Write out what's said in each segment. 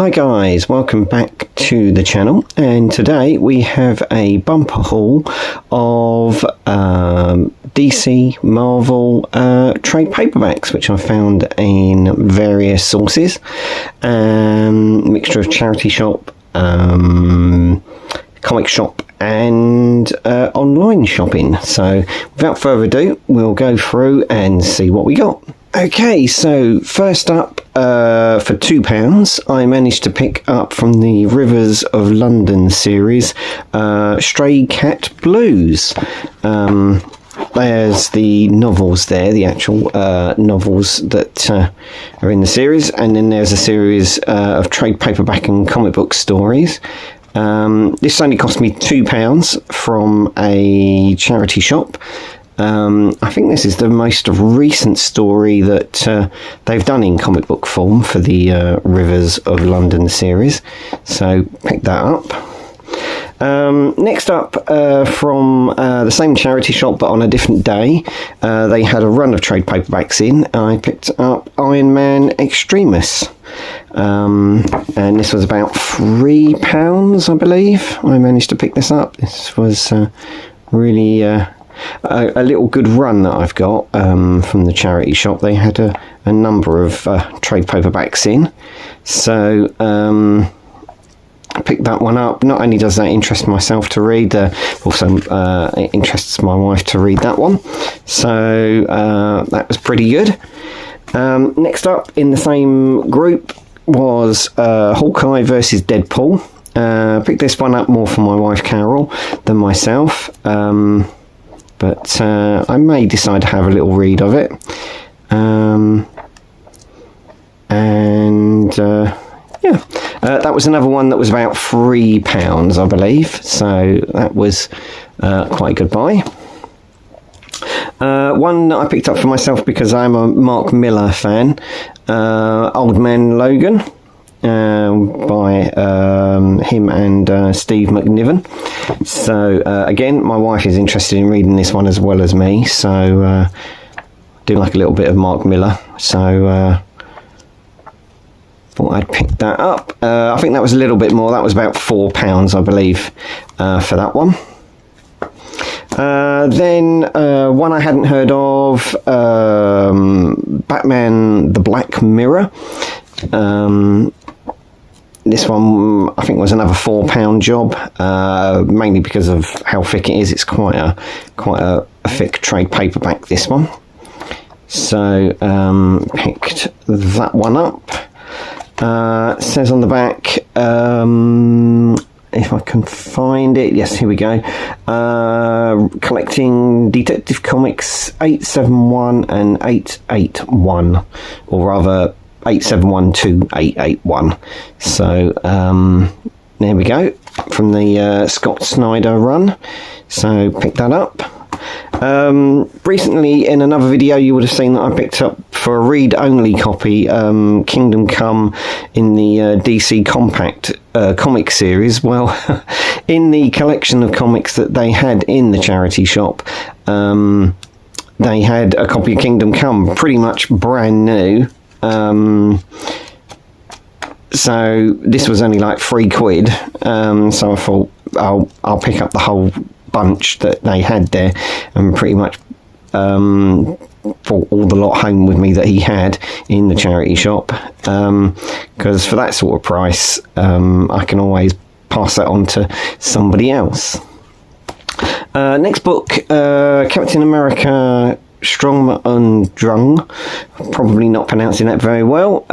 Hi guys, welcome back to the channel, and today we have a bumper haul of DC Marvel trade paperbacks, which I found in various sources, mixture of charity shop, comic shop and online shopping. So without further ado, we'll go through and see what we got. Okay, so first up, for £2, I managed to pick up from the Rivers of London series, Stray Cat Blues. There's the novels there, the actual novels that are in the series, and then there's a series of trade paperback and comic book stories. This only cost me £2 from a charity shop. I think this is the most recent story that they've done in comic book form for the Rivers of London series, so pick that up. Next up, from the same charity shop but on a different day, they had a run of trade paperbacks in. I picked up Iron Man Extremis, and this was about £3, I believe. I managed to pick this up. This was really a little good run that I've got from the charity shop. They had a number of trade paperbacks in, so I picked that one up. Not only does that interest myself to read, also it interests my wife to read that one, so that was pretty good. Next up in the same group was Hawkeye versus Deadpool. Picked this one up more for my wife Carol than myself, but I may decide to have a little read of it. That was another one that was about £3, I believe, so that was quite a good buy. One that I picked up for myself because I'm a Mark Millar fan, Old Man Logan, by him and Steve McNiven. So again, my wife is interested in reading this one as well as me, so I do like a little bit of Mark Millar, so thought I'd pick that up. I think that was a little bit more. That was about £4, I believe, for that one. Then one I hadn't heard of, Batman the Black Mirror. This one I think was another £4 job, mainly because of how thick it is. It's quite a thick trade paperback, this one. So picked that one up. It says on the back, if I can find it, yes, here we go, collecting Detective Comics 871 and 881, or rather 871 to 881. So there we go, from the Scott Snyder run, so pick that up. Recently in another video you would have seen that I picked up for a read-only copy, Kingdom Come in the DC Compact comic series. Well, in the collection of comics that they had in the charity shop, they had a copy of Kingdom Come pretty much brand new. So this was only like £3, so I thought I'll pick up the whole bunch that they had there, and pretty much brought all the lot home with me that he had in the charity shop, because for that sort of price I can always pass that on to somebody else. Next book, Captain America Strong and Drung. Probably not pronouncing that very well.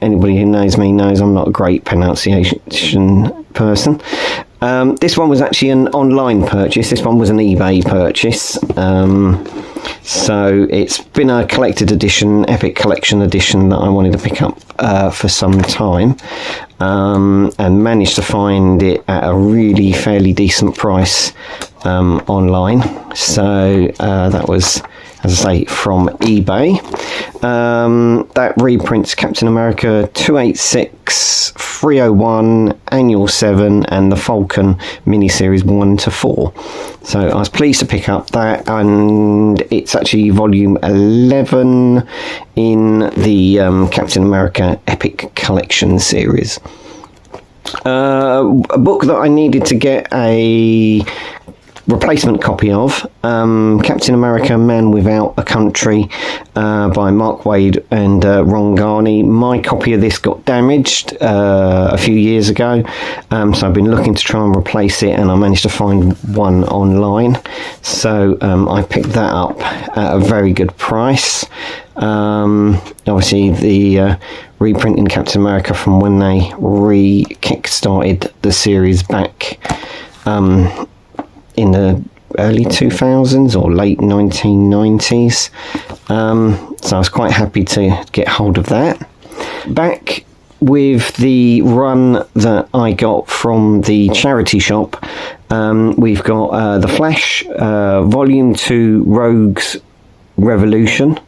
Anybody who knows me knows I'm not a great pronunciation person. This one was actually an online purchase. This one was an eBay purchase. So it's been a collected edition, Epic Collection edition, that I wanted to pick up for some time, and managed to find it at a really fairly decent price online. So that was, as I say, from eBay. That reprints Captain America 286, 301, Annual 7 and the Falcon miniseries 1 to 4. So I was pleased to pick up that, and it's actually volume 11 in the Captain America Epic Collection series. A book that I needed to get a replacement copy of, Captain America Man Without a Country, by Mark Waid and Ron Garney. My copy of this got damaged a few years ago, so I've been looking to try and replace it, and I managed to find one online, so I picked that up at a very good price. Obviously the reprinting Captain America from when they kick-started the series back in the early 2000s or late 1990s, so I was quite happy to get hold of that. Back with the run that I got from the charity shop, we've got The Flash, Volume 2 Rogues Revolution,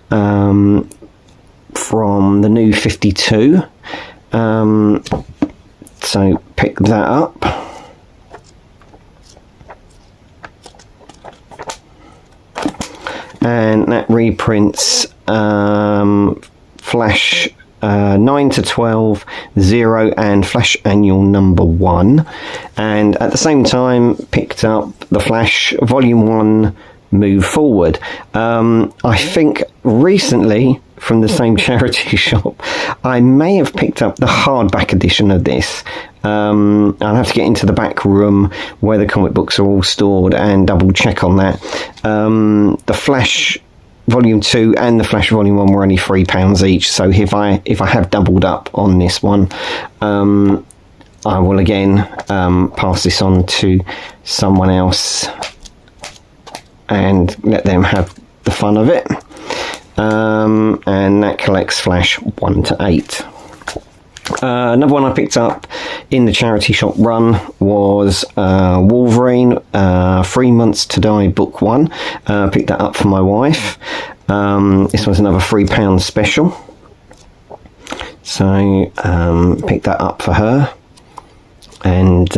from the New 52, so pick that up. And that reprints Flash 9 to 12, 0, and Flash Annual number 1. And at the same time, picked up The Flash Volume 1, Move Forward. I think recently, from the same charity shop, I may have picked up the hardback edition of this. I'll have to get into the back room where the comic books are all stored and double check on that. The Flash Volume 2 and the Flash Volume 1 were only £3 each, so if I have doubled up on this one, I will again pass this on to someone else and let them have the fun of it. And that collects Flash 1 to 8. Another one I picked up in the charity shop run was Wolverine, 3 Months to Die, Book 1. Picked that up for my wife. This was another £3 special, so picked that up for her. And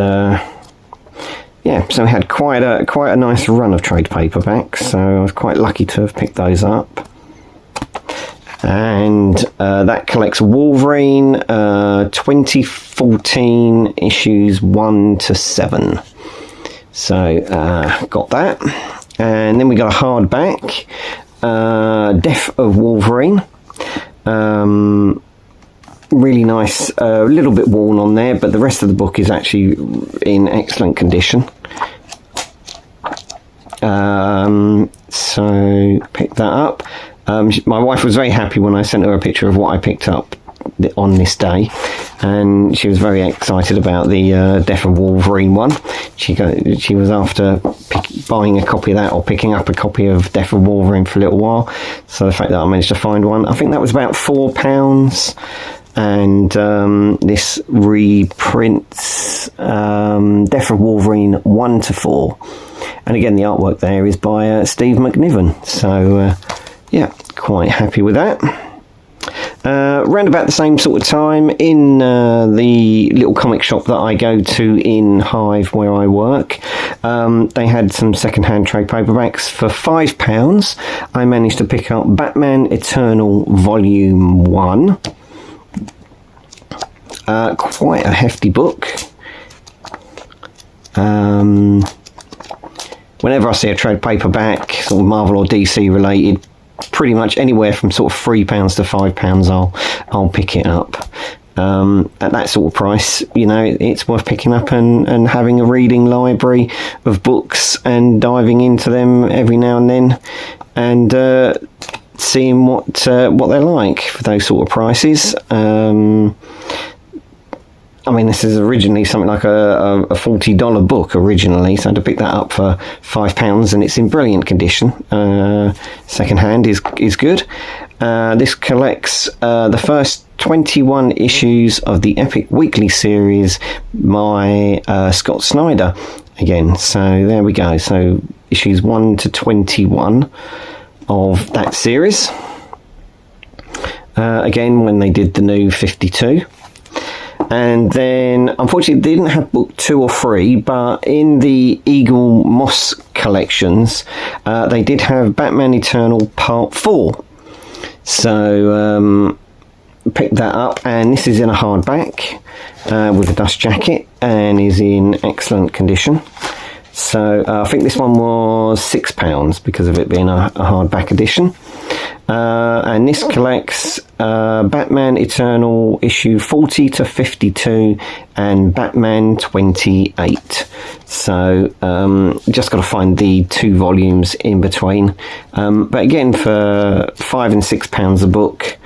yeah, so we had quite a nice run of trade paperbacks, so I was quite lucky to have picked those up. And that collects Wolverine, 2014 issues 1 to 7. So got that. And then we got a hardback, Death of Wolverine. Really nice, a little bit worn on there, but the rest of the book is actually in excellent condition. So picked that up. My wife was very happy when I sent her a picture of what I picked up on this day, and she was very excited about the Death of Wolverine one. She was after buying a copy of that or picking up a copy of Death of Wolverine for a little while, so the fact that I managed to find one, I think that was about £4, and this reprints Death of Wolverine 1 to 4, and again the artwork there is by Steve McNiven, so yeah, quite happy with that. Round about the same sort of time, in the little comic shop that I go to in Hive where I work, they had some second-hand trade paperbacks for £5. I managed to pick up Batman Eternal Volume 1. Quite a hefty book. Whenever I see a trade paperback, sort of Marvel or DC related, pretty much anywhere from sort of £3 to £5, I'll pick it up. At that sort of price, you know, it's worth picking up and having a reading library of books and diving into them every now and then, and seeing what they're like for those sort of prices. I mean, this is originally something like a $40 book originally, so to pick that up for £5, and it's in brilliant condition. Second hand is good. This collects the first 21 issues of the Epic Weekly series by Scott Snyder again. So there we go. So issues 1 to 21 of that series. Again, when they did the new 52. And then, unfortunately, they didn't have book 2 or 3, but in the Eagle Moss collections, they did have Batman Eternal Part 4. So, picked that up, and this is in a hardback with a dust jacket and is in excellent condition. So I think this one was £6 because of it being a hardback edition. And this collects Batman Eternal issue 40 to 52 and Batman 28. So just got to find the 2 volumes in between. But again, for £5 and £6 a book,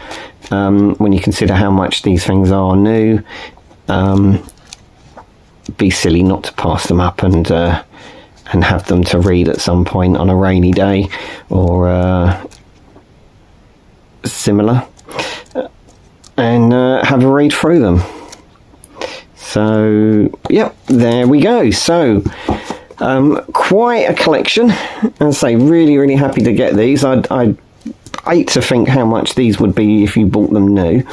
when you consider how much these things are new, be silly not to pass them up and have them to read at some point on a rainy day or similar, and have a read through them. So yep, there we go. So quite a collection. As I say, really happy to get these. I'd hate to think how much these would be if you bought them new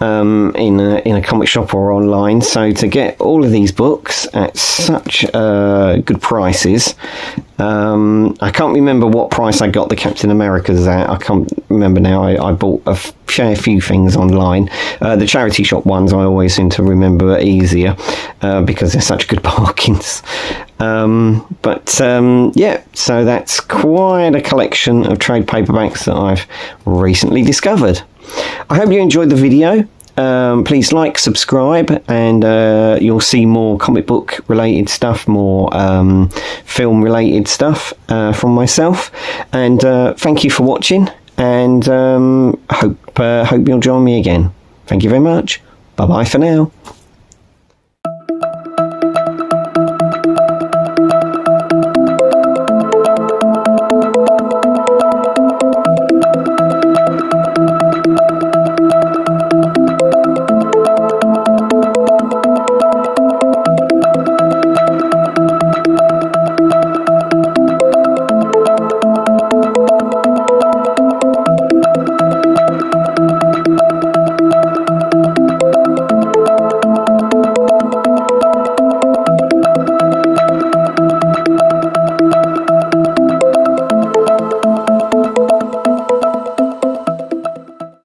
in a comic shop or online. So to get all of these books at such good prices, I can't remember what price I got the Captain Americas at. I can't remember now. I bought a fair few things online. The charity shop ones I always seem to remember easier because they're such good bargains. Yeah, so that's quite a collection of trade paperbacks that I've recently discovered. I hope you enjoyed the video. Please like, subscribe, and you'll see more comic book related stuff, more film related stuff from myself. And thank you for watching, and hope you'll join me again. Thank you very much. Bye bye for now.